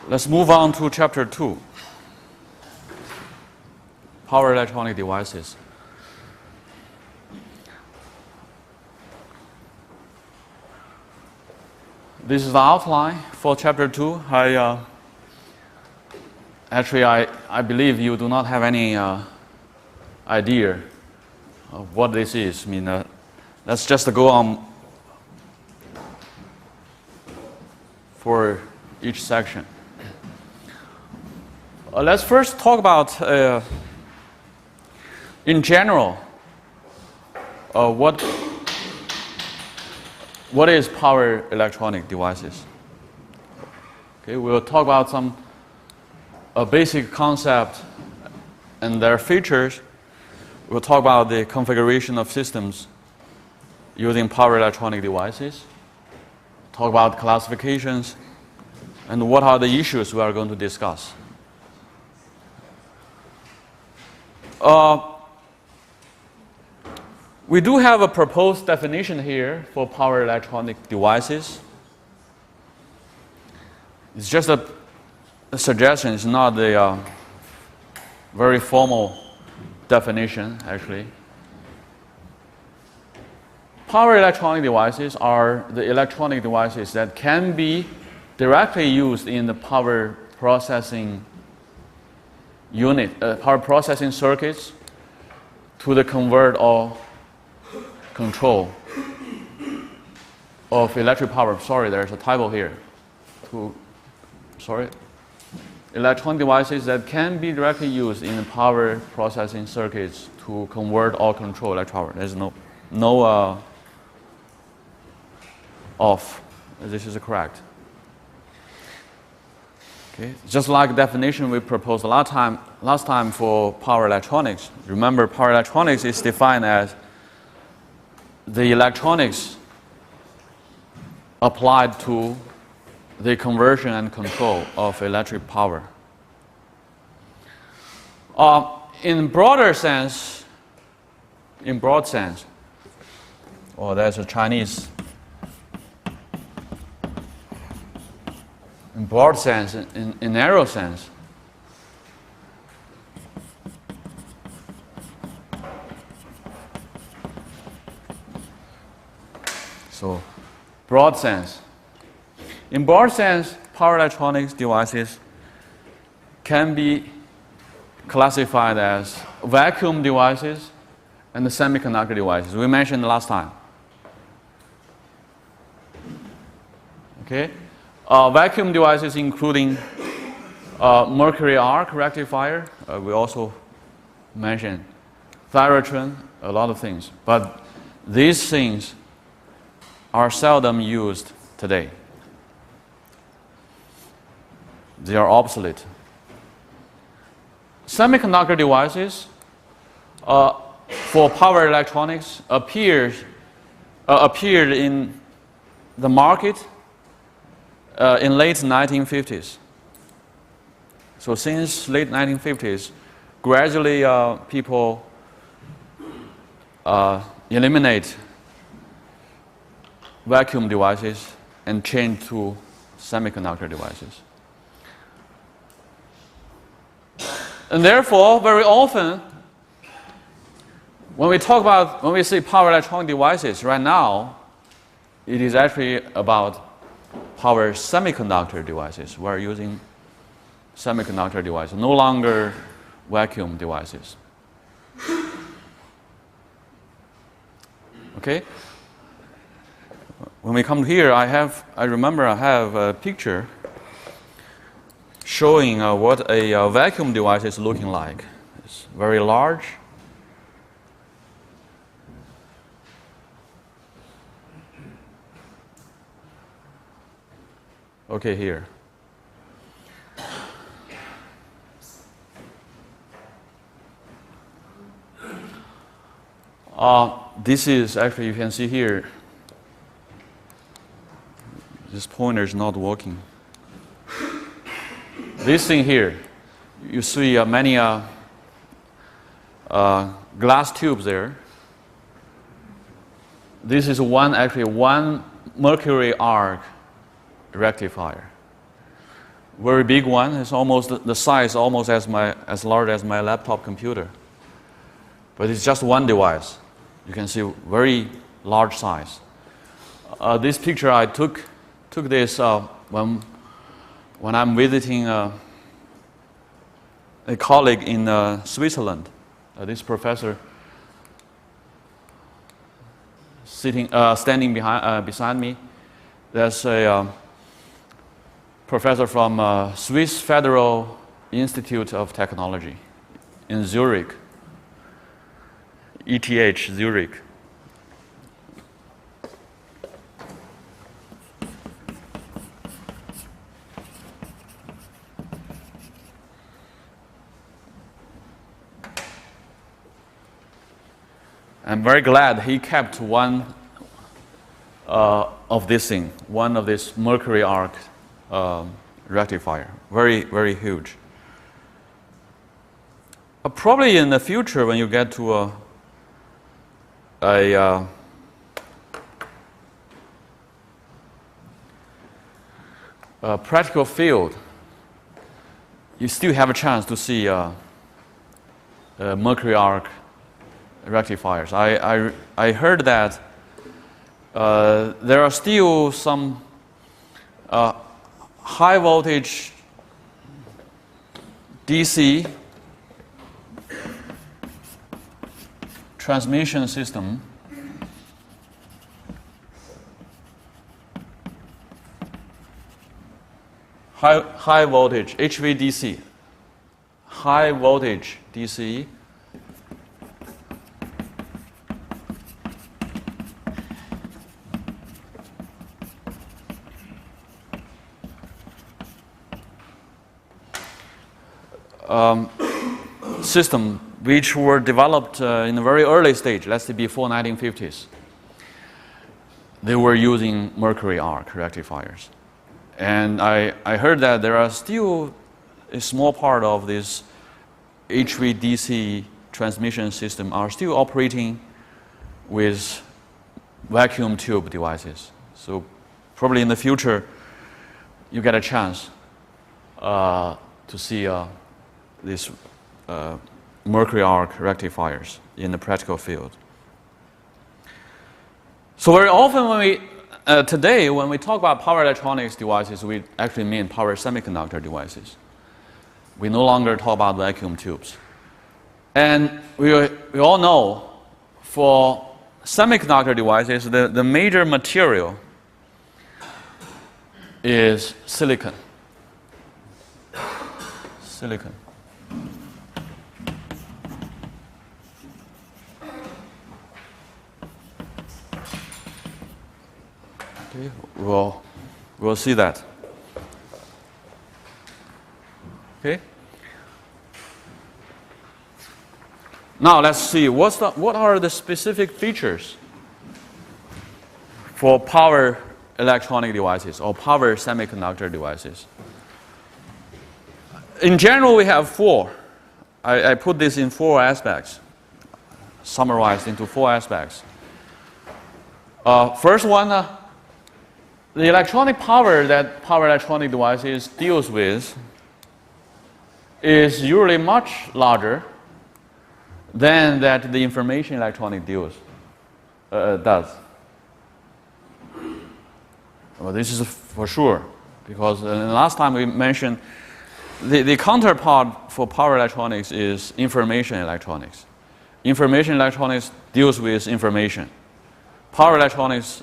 Let's move on to chapter 2, power electronic devices. This is the outline for chapter 2. I believe you do not have any idea of what this is. I mean, let's just go on for each section. Let's first talk about, in general, what is power electronic devices. Okay, we'll talk about some basic concept and their features. We'll talk about the configuration of systems using power electronic devices. Talk about classifications and what are the issues we are going to discuss. We do have a proposed definition here for power electronic devices. It's just a suggestion. It's not a very formal definition, actually. Power electronic devices are the electronic devices that can be directly used in the power processing unit, power processing circuits to the convert or control of electric power. Sorry, there's a typo here. Electronic devices that can be directly used in the power processing circuits to convert or control electric power. There's no off. This is correct. Okay. Just like the definition we proposed last time for power electronics. Remember, power electronics is defined as the electronics applied to the conversion and control of electric power. In broad sense, there's a Chinese. In broad sense, in narrow sense, so broad sense. In broad sense, power electronics devices can be classified as vacuum devices and semiconductor devices. We mentioned last time. Okay. Vacuum devices including mercury arc rectifier. We also mentioned thyratron, a lot of things. But these things are seldom used today. They are obsolete. Semiconductor devices for power electronics appeared in the market in late 1950s. So since late 1950s, gradually people eliminate vacuum devices and change to semiconductor devices. And therefore, very often, when we say power electronic devices right now, it is actually about power semiconductor devices. We're using semiconductor devices, no longer vacuum devices. Okay? When we come here, I remember I have a picture showing what a vacuum device is looking like. It's very large. Okay, here. This is actually, you can see here, this pointer is not working. This thing here, you see many glass tubes there. This is one mercury arc rectifier. very big one. It's almost the size almost as large as my laptop computer. But it's just one device. You can see very large size. This picture I took this when I'm visiting a colleague in Switzerland. This professor standing beside me. There's a professor from Swiss Federal Institute of Technology in Zurich, ETH Zurich. I'm very glad he kept one of this thing, one of this mercury arc rectifier. Very, very huge. Probably in the future, when you get to a practical field, you still have a chance to see mercury arc rectifiers. I heard that there are still some high voltage DC transmission system high voltage HVDC, high voltage DC system which were developed in a very early stage, let's say before 1950s. They were using mercury arc rectifiers. And I heard that there are still a small part of this HVDC transmission system are still operating with vacuum tube devices. So probably in the future, you get a chance to see these mercury arc rectifiers in the practical field. So very often today when we talk about power electronics devices, we actually mean power semiconductor devices. We no longer talk about vacuum tubes. And we all know for semiconductor devices, the major material is silicon. Silicon. Okay, we'll see that. Okay. Now let's see what are the specific features for power electronic devices or power semiconductor devices. In general, we have four. I put this in four aspects, summarized into four aspects. First one, the electronic power that power electronic devices deals with is usually much larger than that the information electronic does. Well, this is for sure, because last time we mentioned the counterpart for power electronics is information electronics. Information electronics deals with information. Power electronics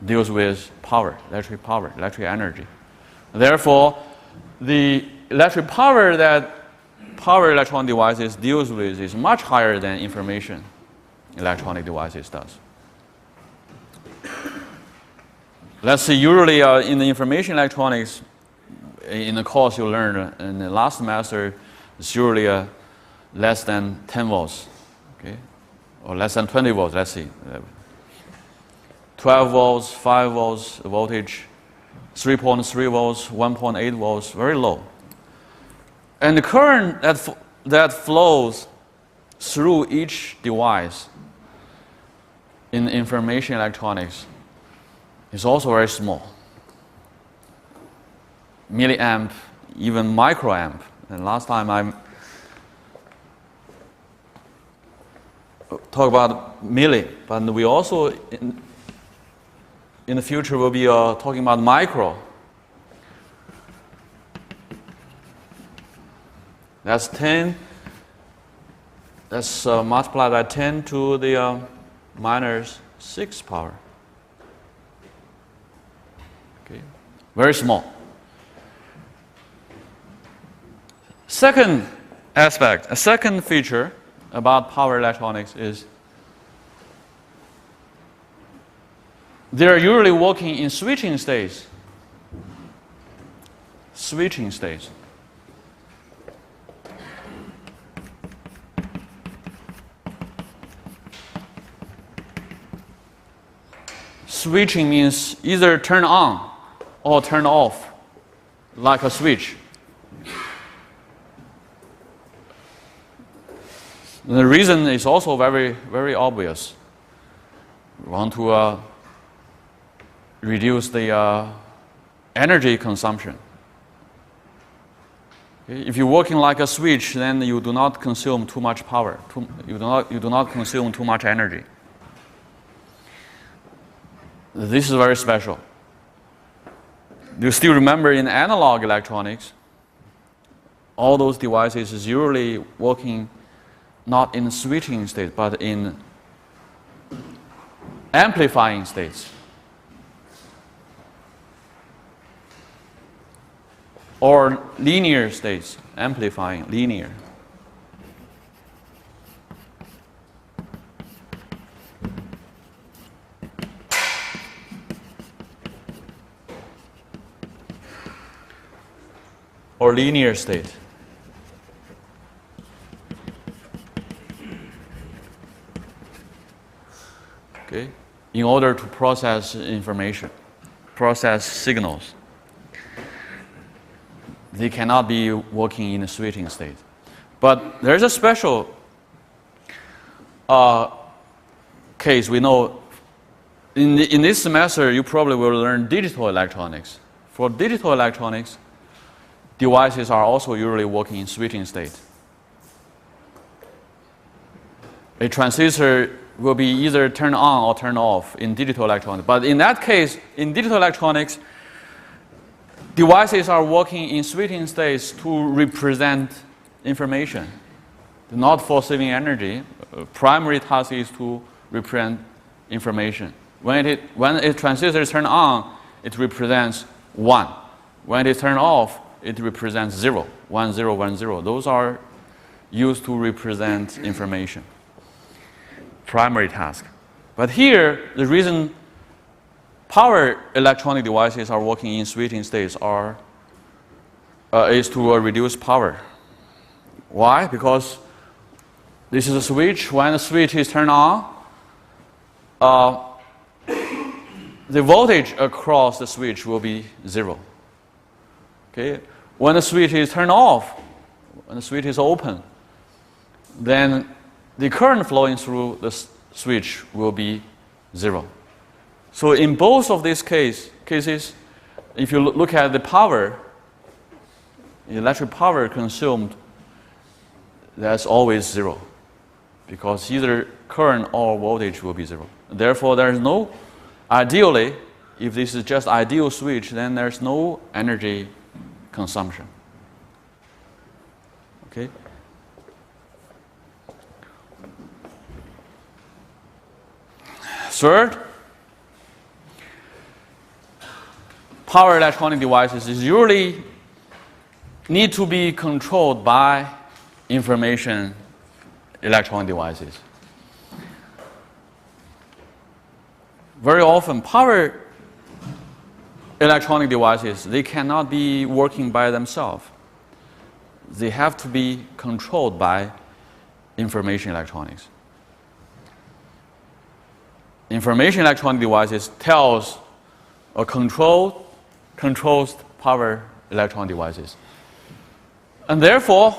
deals with power, electric energy. Therefore, the electric power that power electronic devices deals with is much higher than information electronic devices does. Let's see, usually in the information electronics, in the course you learned in the last semester, it's usually less than 10 volts, okay? Or less than 20 volts, let's see. 12 volts, 5 volts voltage, 3.3 volts, 1.8 volts, very low. And the current that flows through each device in information electronics is also very small. milliamp, even microamp. And last time I talked about milli, but we also in the future will be talking about micro. That's 10. That's multiplied by 10 to the minus 6 power. Okay, very small. Second aspect, a second feature about power electronics is they are usually working in switching states. Switching states. Switching means either turn on or turn off, like a switch. The reason is also very, very obvious. We want to reduce the energy consumption. Okay? If you're working like a switch, then you do not consume too much power. You do not consume too much energy. This is very special. You still remember in analog electronics, all those devices is usually working not in switching states, but in amplifying states. Or linear states, amplifying, linear. Or linear state. Okay, in order to process information, process signals. They cannot be working in a switching state. But there's a special case. We know in this semester you probably will learn digital electronics. For digital electronics, devices are also usually working in switching state. A transistor will be either turned on or turned off in digital electronics. But in that case, in digital electronics, devices are working in switching states to represent information, not for saving energy. Primary task is to represent information. When a transistor is turned on, it represents 1. When it is turned off, it represents 0, 1, 0, 1, 0. Those are used to represent information. Primary task. But here, the reason power electronic devices are working in switching states is to reduce power. Why? Because this is a switch. When the switch is turned on, the voltage across the switch will be 0. Okay? When the switch is turned off, when the switch is open, then the current flowing through the switch will be 0. So in both of these cases, if you look at the power, the electric power consumed, that's always 0, because either current or voltage will be 0. Therefore, there's no, ideally, if this is just ideal switch, then there's no energy consumption. Okay? Third, power electronic devices usually need to be controlled by information electronic devices. Very often, power electronic devices, they cannot be working by themselves. They have to be controlled by information electronics. Information electronic devices tells or controls power electronic devices. And therefore,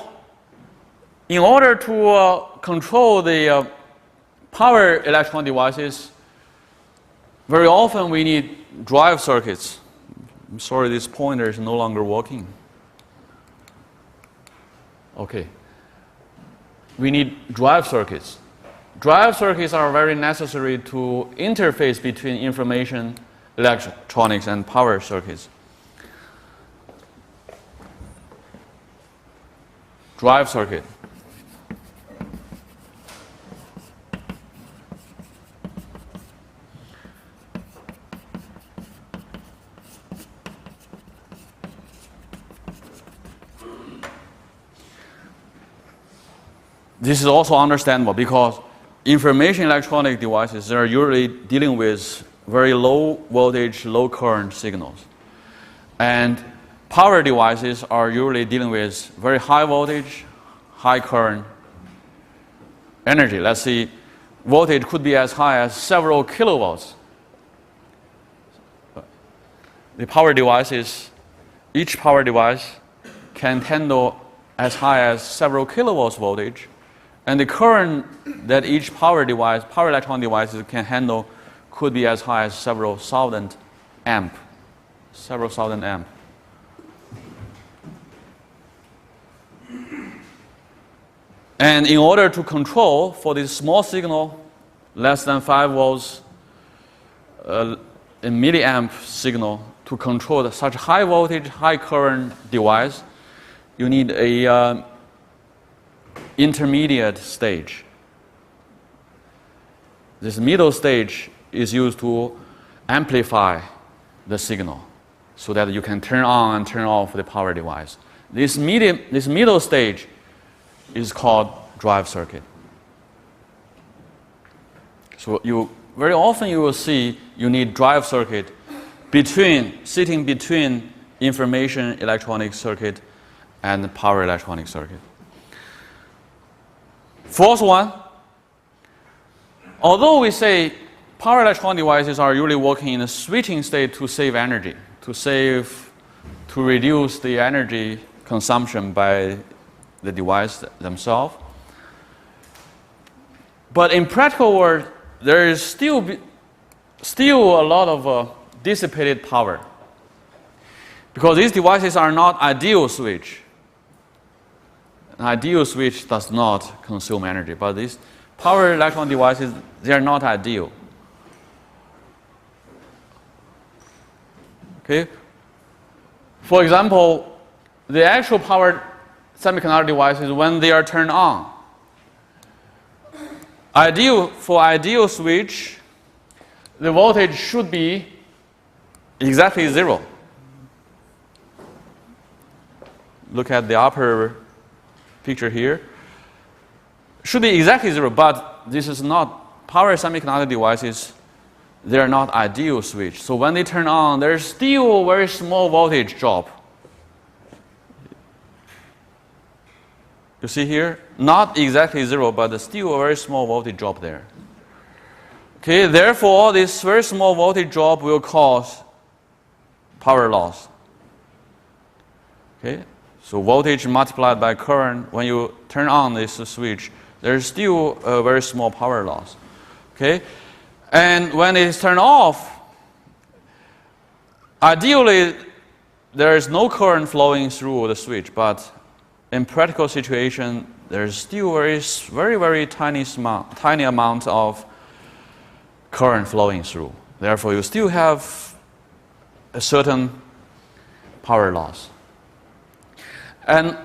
in order to control the power electronic devices, very often we need drive circuits. I'm sorry, this pointer is no longer working. Okay. We need drive circuits. Drive circuits are very necessary to interface between information electronics and power circuits. Drive circuit. This is also understandable because information electronic devices are usually dealing with very low voltage, low current signals. And power devices are usually dealing with very high voltage, high current energy. Let's see, voltage could be as high as several kilovolts. The power devices, each power device can handle as high as several kilovolts voltage. And the current that each power electronic devices can handle could be as high as several thousand amp. And in order to control for this small signal, less than 5 volts, a milliamp signal, to control such high voltage, high current device, you need a intermediate stage. This middle stage is used to amplify the signal so that you can turn on and turn off the power device. This middle stage is called drive circuit. So very often you will see you need drive circuit sitting between information electronic circuit and power electronic circuit. Fourth one, although we say power electronic devices are usually working in a switching state to save energy, to reduce the energy consumption by the device themselves. But in practical world, there is still a lot of dissipated power because these devices are not ideal switch. An ideal switch does not consume energy, but these power electronic devices, they are not ideal. Okay? For example, the actual power semiconductor devices, when they are turned on, for ideal switch, the voltage should be exactly 0. Look at the upper picture here. Should be exactly 0, but this is not power semiconductor devices. They are not ideal switch. So when they turn on, there's still a very small voltage drop. You see here? Not exactly 0, but still a very small voltage drop there. Okay, therefore, this very small voltage drop will cause power loss. Okay, so voltage multiplied by current, when you turn on this switch, there's still a very small power loss. Okay, and when it is turned off, ideally, there is no current flowing through the switch, but in practical situation, there's still very tiny amount of current flowing through. Therefore, you still have a certain power loss. And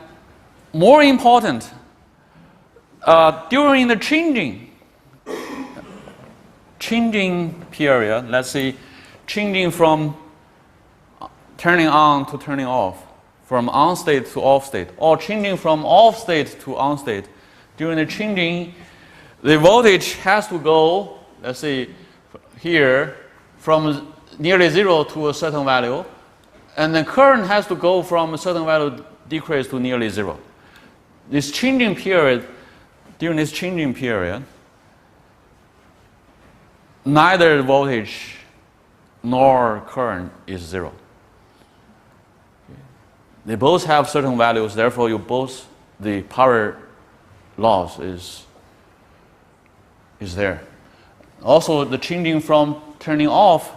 more important, during the changing period, let's say changing from turning on to turning off, from on state to off state, or changing from off state to on state. During the changing, the voltage has to go, let's say here, from nearly 0 to a certain value, and the current has to go from a certain value decrease to nearly 0. This changing period, during this changing period, neither voltage nor current is 0. They both have certain values, therefore the power loss is there. Also, the changing from turning off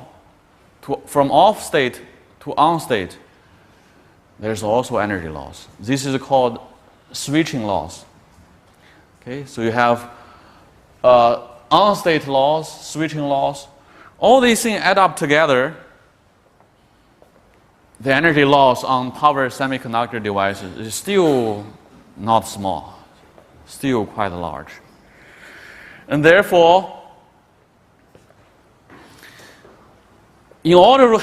from off state to on state, there's also energy loss. This is called switching loss. Okay, so you have on state loss, switching loss. All these things add up together. The energy loss on power semiconductor devices is still not small, still quite large. And therefore, in order to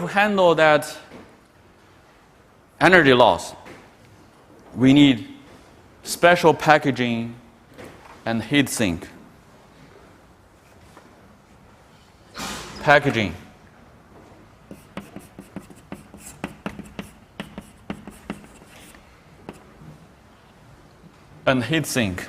handle that energy loss, we need special packaging and heat sink. Packaging and heat sink.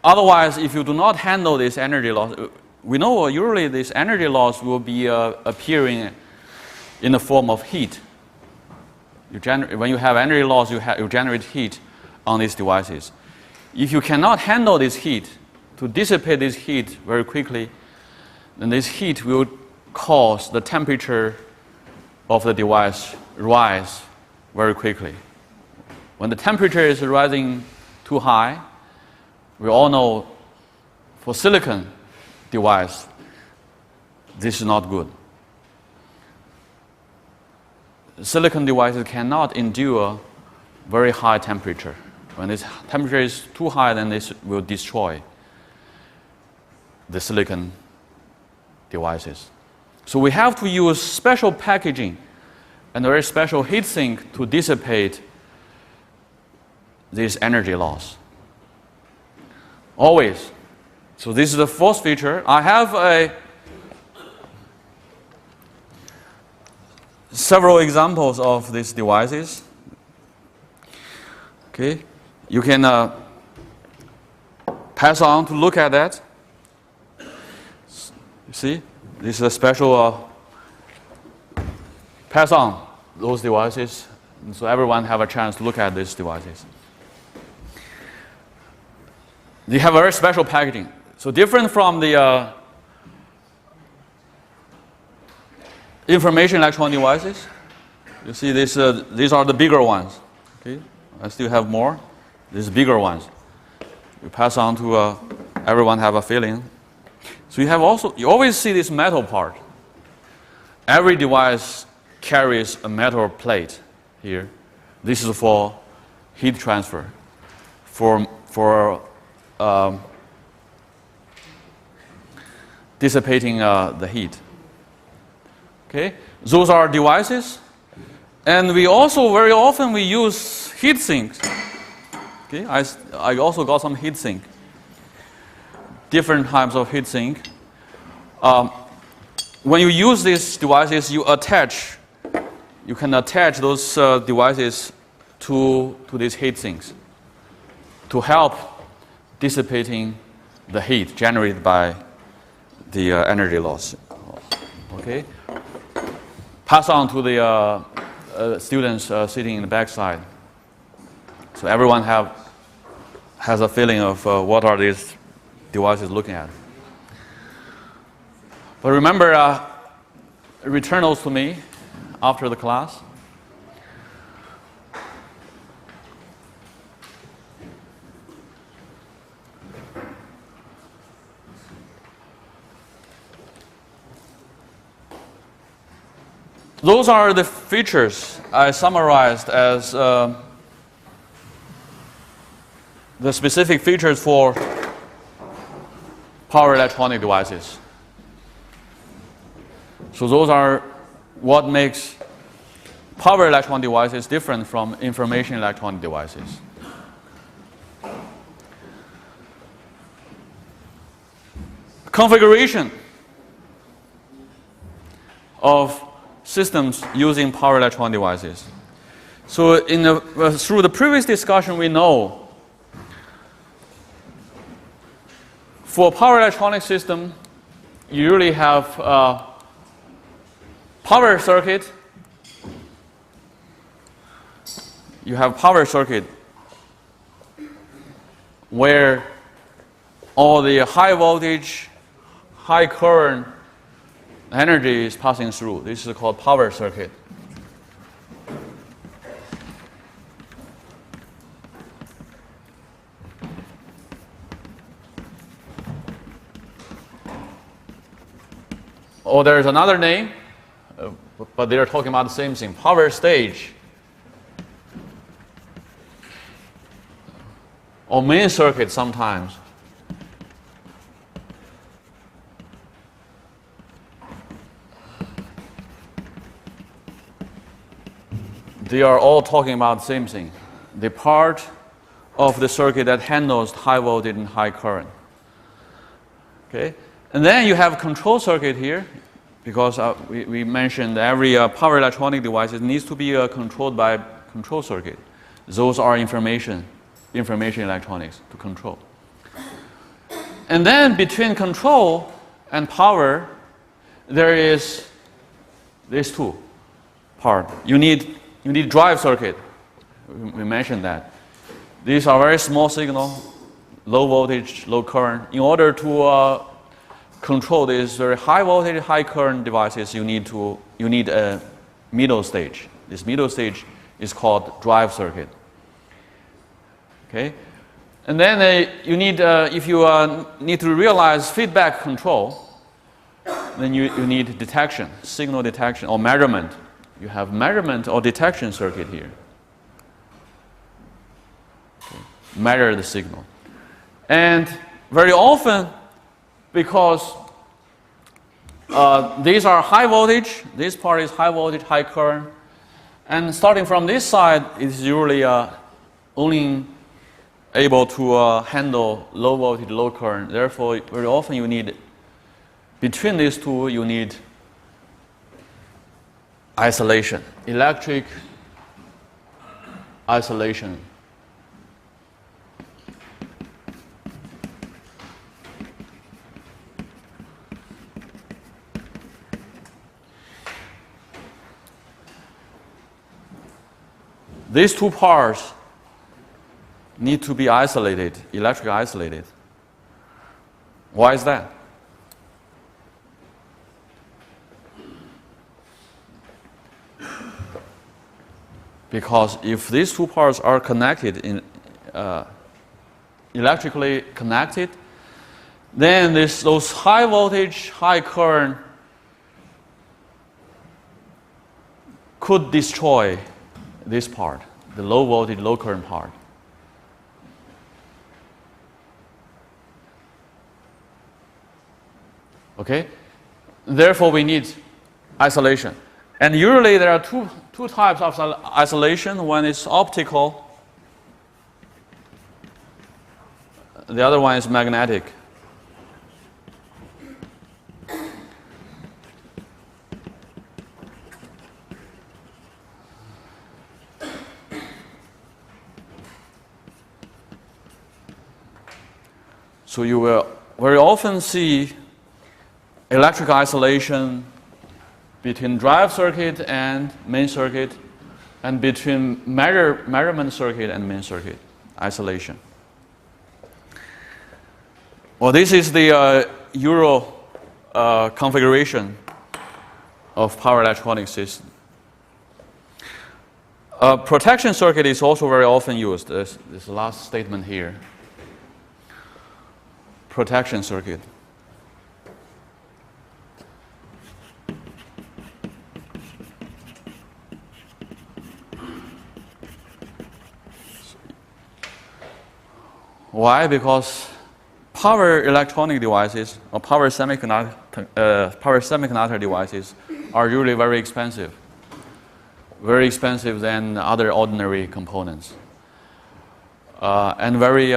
Otherwise, if you do not handle this energy loss, we know usually this energy loss will be appearing in the form of heat. When you have energy loss, you generate heat on these devices. If you cannot handle this heat, to dissipate this heat very quickly, then this heat will cause the temperature of the device rise very quickly. When the temperature is rising too high, we all know for silicon device, this is not good. Silicon devices cannot endure very high temperature. When this temperature is too high, then this will destroy the silicon devices. So we have to use special packaging and a very special heat sink to dissipate this energy loss. Always. So this is the fourth feature. I have several examples of these devices. Okay, you can pass on to look at that. You see, this is a special pass on those devices, so everyone have a chance to look at these devices. They have very special packaging. So different from the information electronic devices. You see this, these are the bigger ones. Okay, I still have more. These bigger ones. You pass on to everyone have a feeling. So you always see this metal part. Every device carries a metal plate here. This is for heat transfer, for dissipating the heat. Okay, those are devices, and we also very often we use heat sinks. Okay, I also got some heat sink. Different types of heat sink. When you use these devices, you can attach those devices to these heat sinks to help dissipating the heat generated by the energy loss. Okay, pass on to the students sitting in the back side. So everyone has a feeling of what are these devices looking at. But remember, return those to me after the class. Those are the features I summarized as the specific features for power electronic devices. So those are what makes power electronic devices different from information electronic devices. Configuration of systems using power electronic devices. So through the previous discussion, we know for power electronic system, you usually have power circuit you have power circuit where all the high voltage, high current energy is passing through. This is called power circuit. Or there's another name, but they're talking about the same thing, power stage. Or main circuit sometimes. They are all talking about the same thing. The part of the circuit that handles high voltage and high current. Okay? And then you have control circuit here, because we mentioned every power electronic device needs to be controlled by control circuit. Those are information electronics to control. And then between control and power, there is these two part. You need drive circuit. We mentioned that. These are very small signal, low voltage, low current. In order to control these very high voltage, high current devices, you need a middle stage. This middle stage is called drive circuit. Okay, and then you need if you need to realize feedback control, then you need detection, signal detection or measurement. You have measurement or detection circuit here. Okay. Measure the signal, and very often, because these are high voltage, this part is high voltage, high current, and starting from this side is usually only able to handle low voltage, low current. Therefore, very often you need, between these two, you need isolation, electric isolation. These two parts need to be isolated, electrically isolated. Why is that? Because if these two parts are connected, electrically connected, then those high voltage, high current could destroy this part, the low voltage, low current part. Okay? Therefore, we need isolation. And usually there are two types of isolation. One is optical. The other one is magnetic. So you will very often see electrical isolation between drive circuit and main circuit, and between measurement circuit and main circuit, isolation. Well, this is the Euro configuration of power electronic system. Protection circuit is also very often used. This last statement here. Protection circuit. Why? Because power electronic devices or power semiconductor devices are usually very expensive than other ordinary components, and very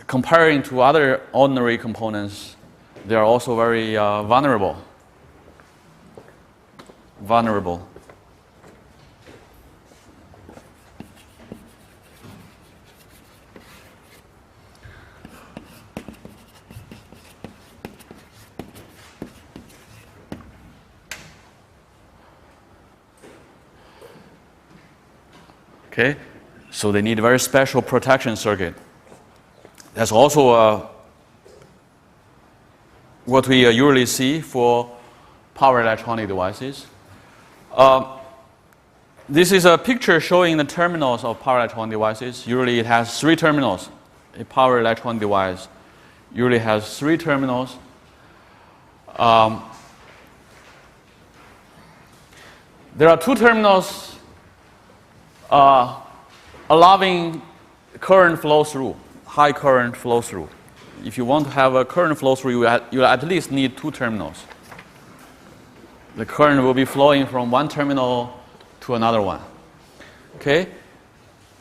comparing to other ordinary components, they are also very vulnerable. Okay, so they need a very special protection circuit. That's also what we usually see for power electronic devices. This is a picture showing the terminals of power electronic devices. Usually it has 3 terminals. A power electronic device usually has 3 terminals. There are 2 terminals allowing current flow through, high current flow through. If you want to have a current flow through, you at least need 2 terminals. The current will be flowing from one terminal to another one. Okay?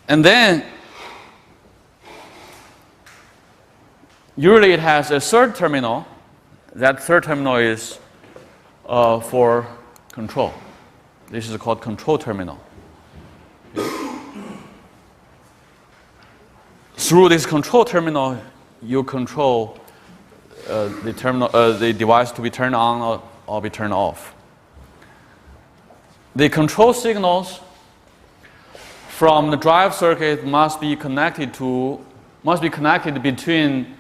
And then, usually it has a 3rd terminal. That 3rd terminal is for control. This is called control terminal. Okay. Through this control terminal, you control the device to be turned on or be turned off. The control signals from the drive circuit must be connected between,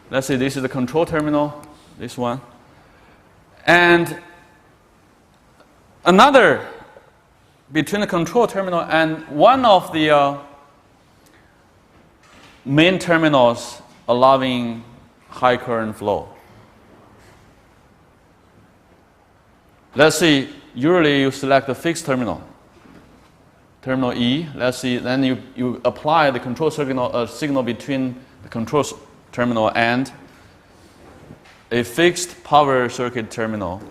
let's say this is the control terminal, this one, and another between the control terminal and one of the main terminals allowing high current flow. Let's see, usually you select the fixed terminal, terminal E. Let's see, then you apply the control signal between the control terminal and a fixed power circuit terminal.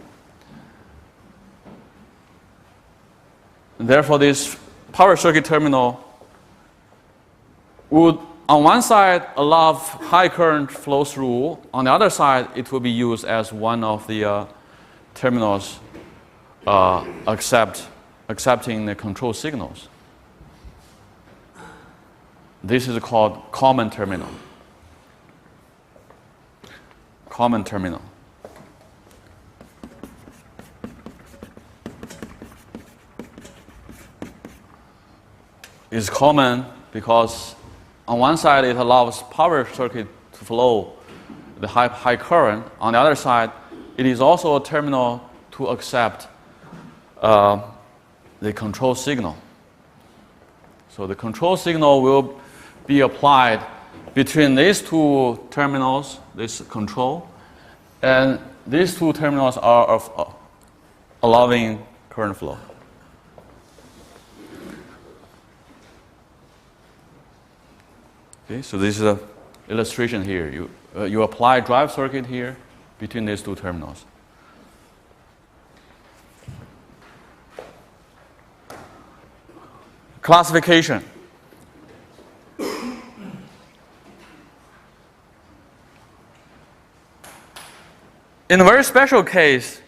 Therefore, this power circuit terminal would, on one side, allow high current flow through. On the other side, it will be used as one of the terminals accepting the control signals. This is called common terminal. Common terminal. It's common because on one side it allows power circuit to flow the high current. On the other side, it is also a terminal to accept the control signal. So the control signal will be applied between these 2 terminals, this control, and these 2 terminals are of allowing current flow. Okay, so this is an illustration here. You apply drive circuit here between these 2 terminals. Classification. In a very special case,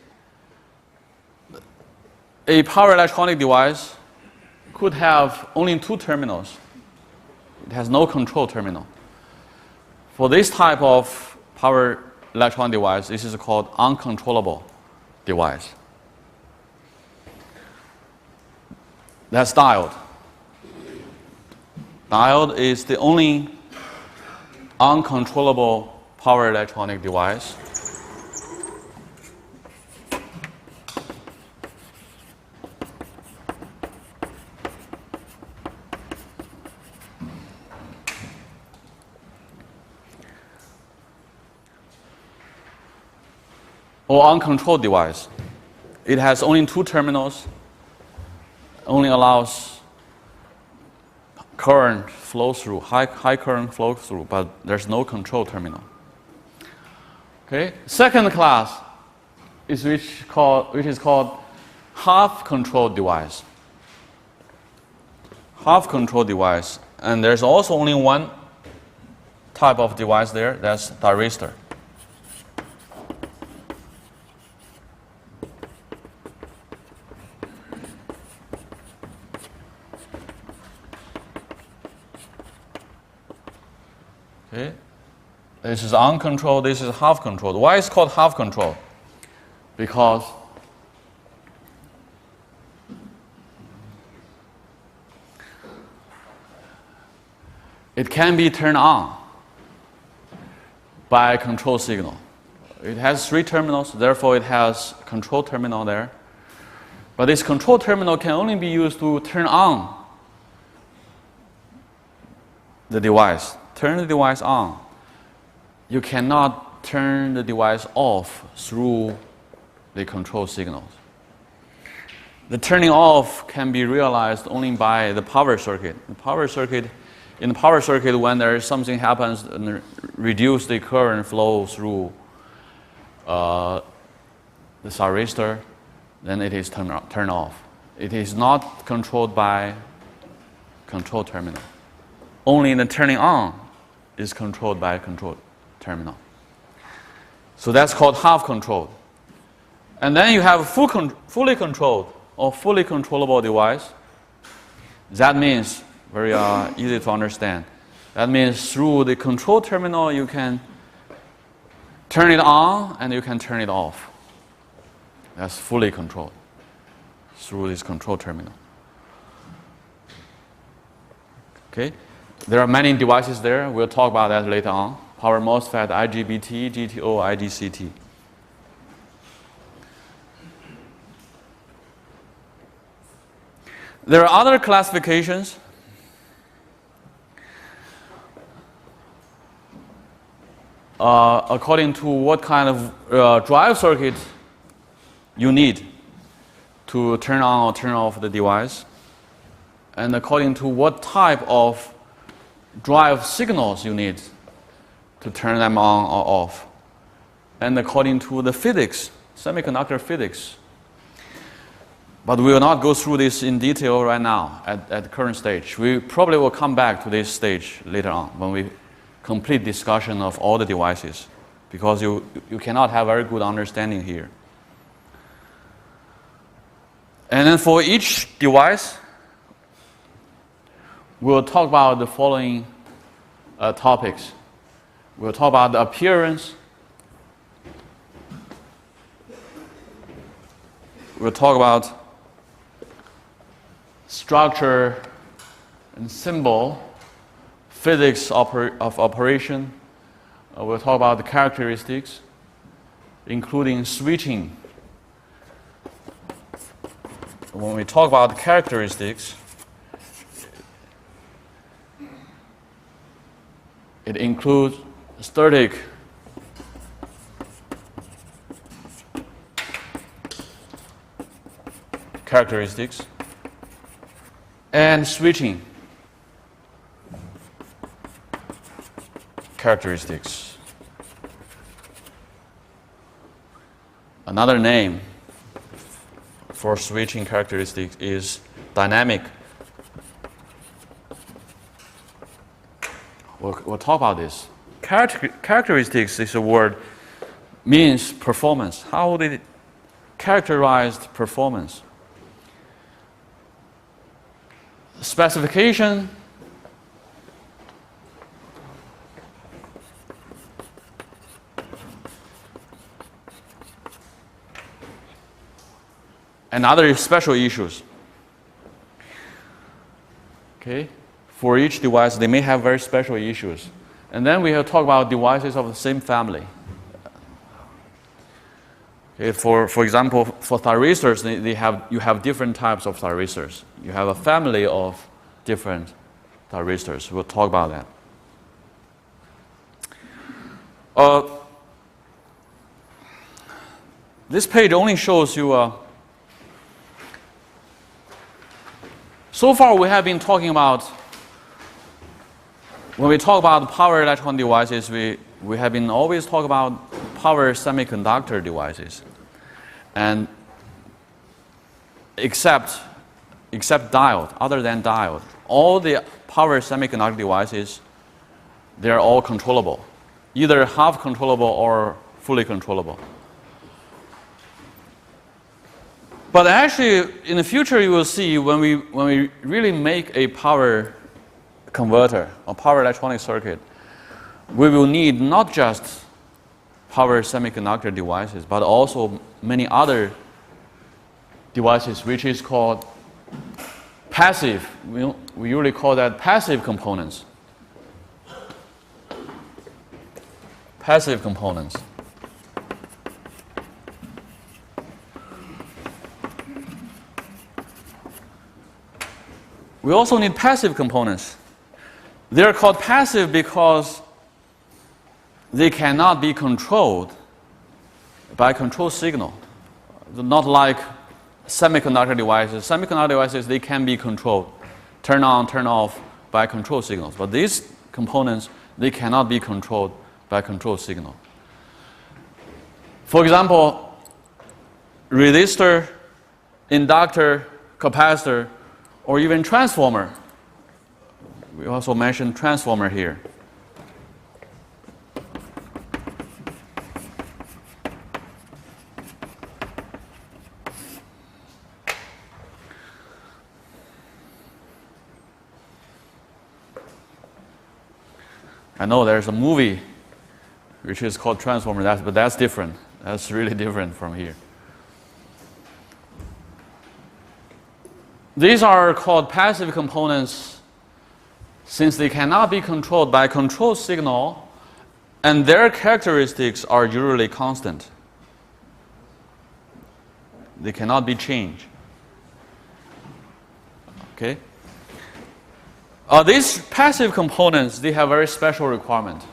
a power electronic device could have only 2 terminals. It has no control terminal. For this type of power electronic device, this is called uncontrollable device. That's diode. Diode is the only uncontrollable power electronic device. Or uncontrolled device. It has only 2 terminals, only allows current flow through, high current flow through, but there's no control terminal. Okay. Second class is which is called half control device. Half control device, and there's also only one type of device there. That's thyristor. Okay. This is uncontrolled, this is half controlled. Why is it called half controlled? Because it can be turned on by a control signal. It has 3 terminals, therefore it has a control terminal there. But this control terminal can only be used to turn on the device. Turn the device on. You cannot turn the device off through the control signals. The turning off can be realized only by the power circuit. In the power circuit, when there is something happens and reduce the current flow through the thyristor, then it is turned off. It is not controlled by control terminal. Only the turning on is controlled by control terminal. So that's called half controlled. And then you have a fully controlled or fully controllable device. That means, very easy to understand, that means through the control terminal you can turn it on and you can turn it off. That's fully controlled through this control terminal. Okay? There are many devices there. We'll talk about that later on. Power MOSFET, IGBT, GTO, IGCT. There are other classifications. According to what kind of drive circuit you need to turn on or turn off the device, and according to what type of drive signals you need to turn them on or off, and according to the physics, semiconductor physics. But we will not go through this in detail right now at the current stage. We probably will come back to this stage later on when we complete discussion of all the devices, because you cannot have very good understanding here. And then for each device, we'll talk about the following topics. We'll talk about the appearance. We'll talk about structure and symbol, physics of operation. We'll talk about the characteristics, including switching. When we talk about the characteristics, it includes static characteristics and switching characteristics. Another name for switching characteristics is dynamic. We'll talk about this. Characteristics is a word, means performance. How would it characterize performance? Specification, and other special issues. Okay? For each device, they may have very special issues. And then we have talked about devices of the same family. Okay, for example, for thyristors, you have different types of thyristors. You have a family of different thyristors. We'll talk about that. This page only shows you. So far, we have been talking about. When we talk about power electronic devices, we have been always talking about power semiconductor devices, and except diode, other than diode, all the power semiconductor devices, they are all controllable, either half controllable or fully controllable. But actually, in the future, you will see when we really make a power converter or power electronic circuit, we will need not just power semiconductor devices, but also many other devices, which is called passive. We usually call that passive components. passive components. We also need passive components. They are called passive because they cannot be controlled by a control signal. Not like semiconductor devices. Semiconductor devices, they can be controlled, turn on, turn off by control signals. But these components, they cannot be controlled by control signal. For example, resistor, inductor, capacitor, or even transformer. We also mentioned transformer here. I know there's a movie which is called Transformer, but that's different. That's really different from here. These are called passive components since they cannot be controlled by a control signal, and their characteristics are usually constant. They cannot be changed. Okay? These passive components, they have very special requirement.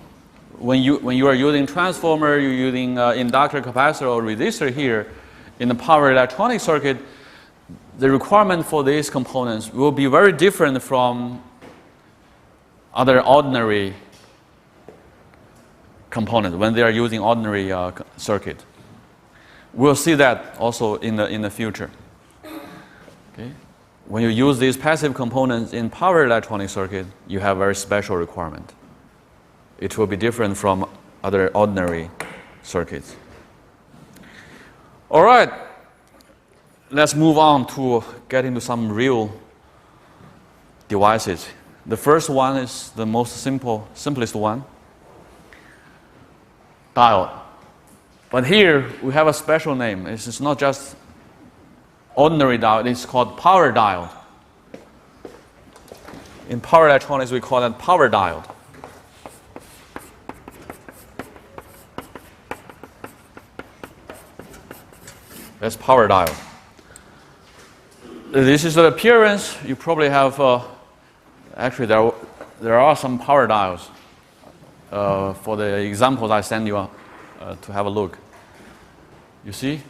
When you are using transformer, you're using inductor, capacitor, or resistor here in the power electronic circuit, the requirement for these components will be very different from other ordinary components when they are using ordinary circuit. We'll see that also in the future. Okay? When you use these passive components in power electronic circuit, you have very special requirement. It will be different from other ordinary circuits. All right. Let's move on to get into some real devices. The first one is the most simplest one, diode. But here we have a special name. It's not just ordinary diode, it's called power diode. In power electronics, we call it power diode. That's power diode. This is the appearance. You probably have, actually there are some power diodes for the examples I send you to have a look. You see?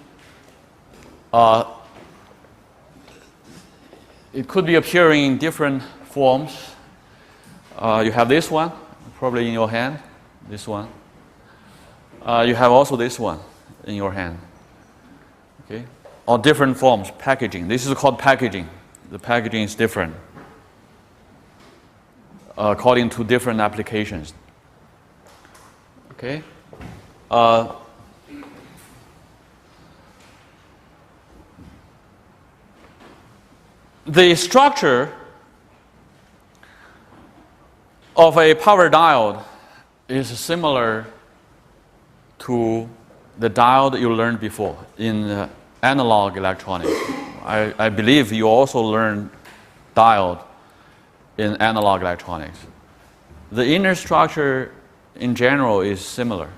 It could be appearing in different forms. You have this one, probably in your hand, this one. You have also this one in your hand. Okay? Or different forms, packaging. This is called packaging. The packaging is different according to different applications. Okay? The structure of a power diode is similar to the diode you learned before in analog electronics. I believe you also learned diode in analog electronics. The inner structure in general is similar.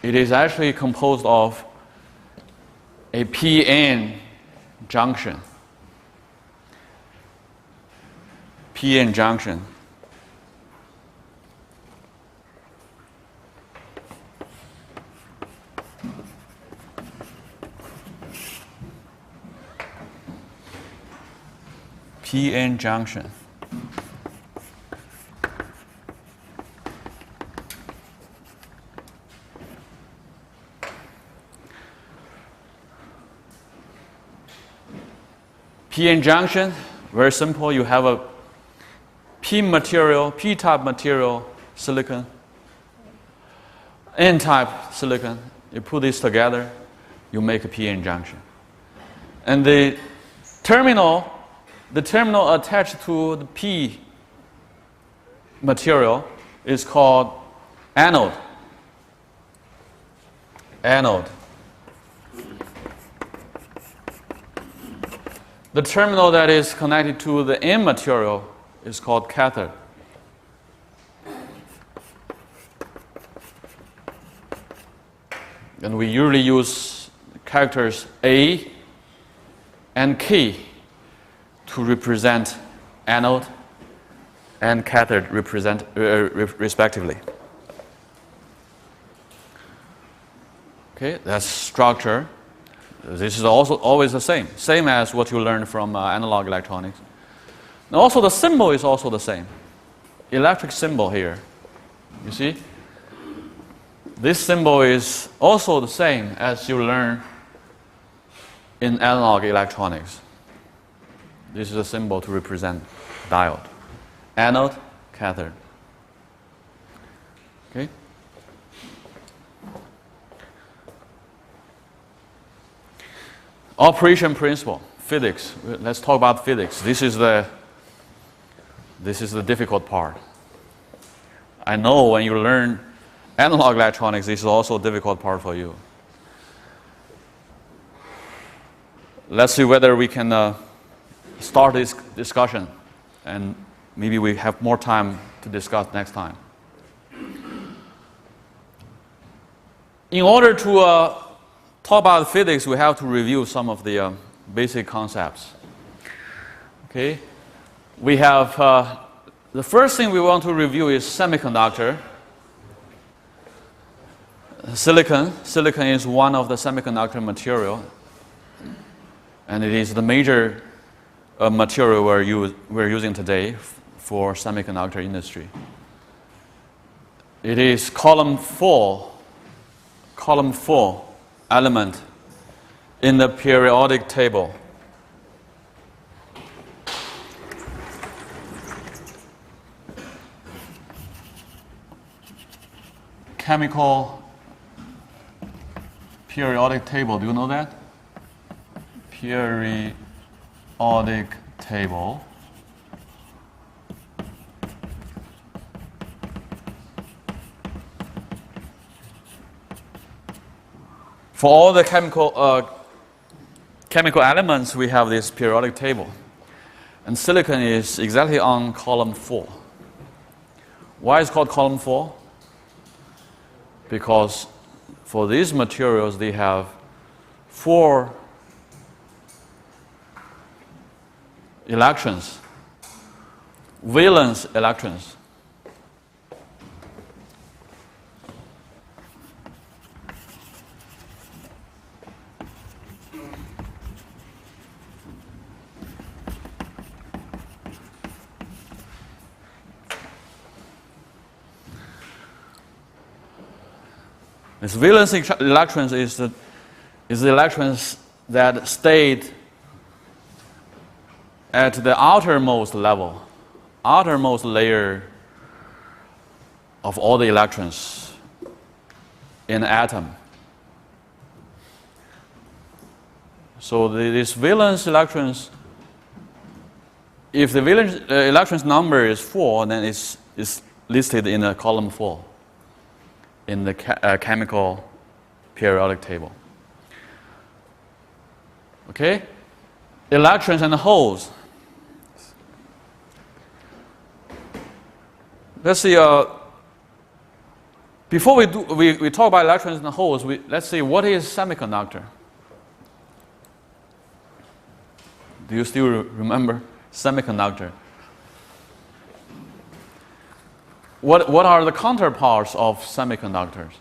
It is actually composed of a p-n junction. P-n junction. P-n junction. P-n junction, very simple. You have a P-type material, silicon, N-type silicon. You put this together, you make a P-n junction. And the terminal attached to the P material is called anode. Anode. The terminal that is connected to the N material is called cathode. And we usually use characters A and K to represent anode and cathode respectively. Okay, that's structure. This is also always the same as what you learned from analog electronics. And also the symbol is also the same. Electric symbol here. You see? This symbol is also the same as you learn in analog electronics. This is a symbol to represent diode. Anode, cathode. Okay? Operation principle, physics. Let's talk about physics. This is the difficult part. I know when you learn analog electronics, this is also a difficult part for you. Let's see whether we can start this discussion, and maybe we have more time to discuss next time. In order to talk about physics, we have to review some of the basic concepts. Okay, we have the first thing we want to review is semiconductor. Silicon. Silicon is one of the semiconductor material, and it is the major material we're using today for semiconductor industry. It is column 4 element in the periodic table. Chemical periodic table, do you know that? Periodic table. For all the chemical elements, we have this periodic table. And silicon is exactly on column 4. Why is it called column 4? Because for these materials, they have 4 electrons, valence electrons. This valence electrons is the electrons that stayed at the outermost level, outermost layer of all the electrons in an atom. So these valence electrons, if the valence electrons number is 4, then it's listed in a column 4 in the chemical periodic table. Okay? Electrons and holes. Let's see, before we talk about electrons and holes, let's see what is semiconductor. Do you still remember semiconductor? What are the counterparts of semiconductors?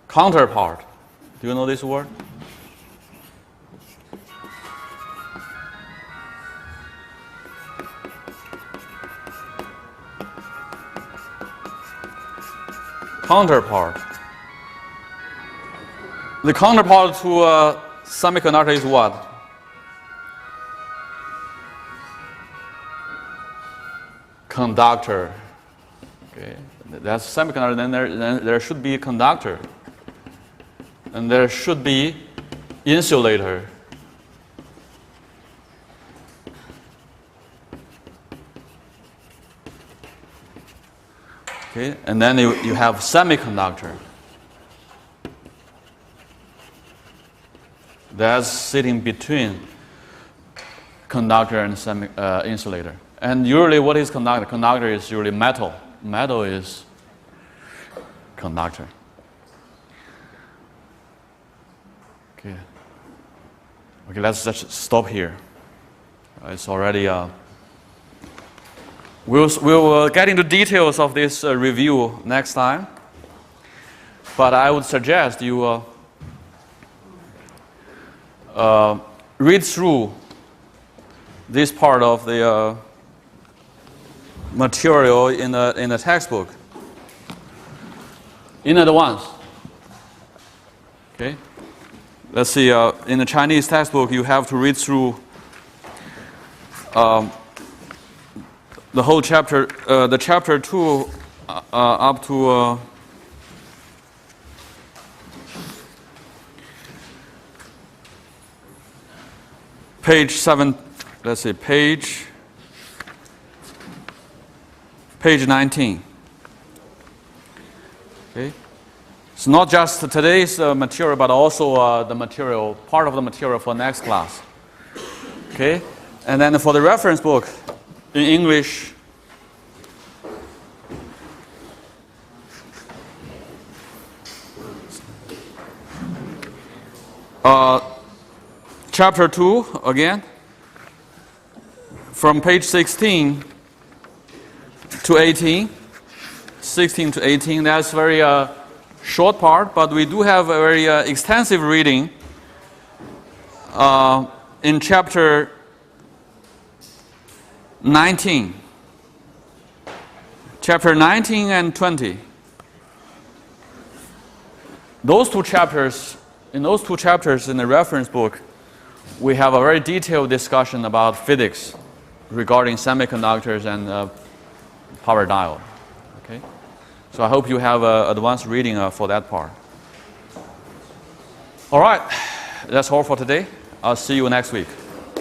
Counterpart. Do you know this word? Counterpart. The counterpart to a semiconductor is what? Conductor. Okay, that's semiconductor. Then there should be a conductor, and there should be insulator. Okay, and then you have semiconductor. That's sitting between conductor and insulator. And usually what is conductor? Conductor is usually metal. Metal is conductor. Okay. Okay, let's just stop here. It's already... We'll get into details of this review next time. But I would suggest you read through this part of the material in the textbook in advance. Okay. Let's see. In the Chinese textbook, you have to read through the whole chapter, the chapter 2 up to page 7. Let's see, page 19. Okay, it's not just today's material, but also the material, part of the material for next class. Okay, and then for the reference book in English, chapter 2 again, from page 16 to 18. 16 to 18, that's very short part, but we do have a very extensive reading in chapter 19. Chapter 19 and 20. Those two chapters, in those two chapters in the reference book, we have a very detailed discussion about physics regarding semiconductors and power diode. Okay, so I hope you have advanced reading for that part. All right, that's all for today. I'll see you next week.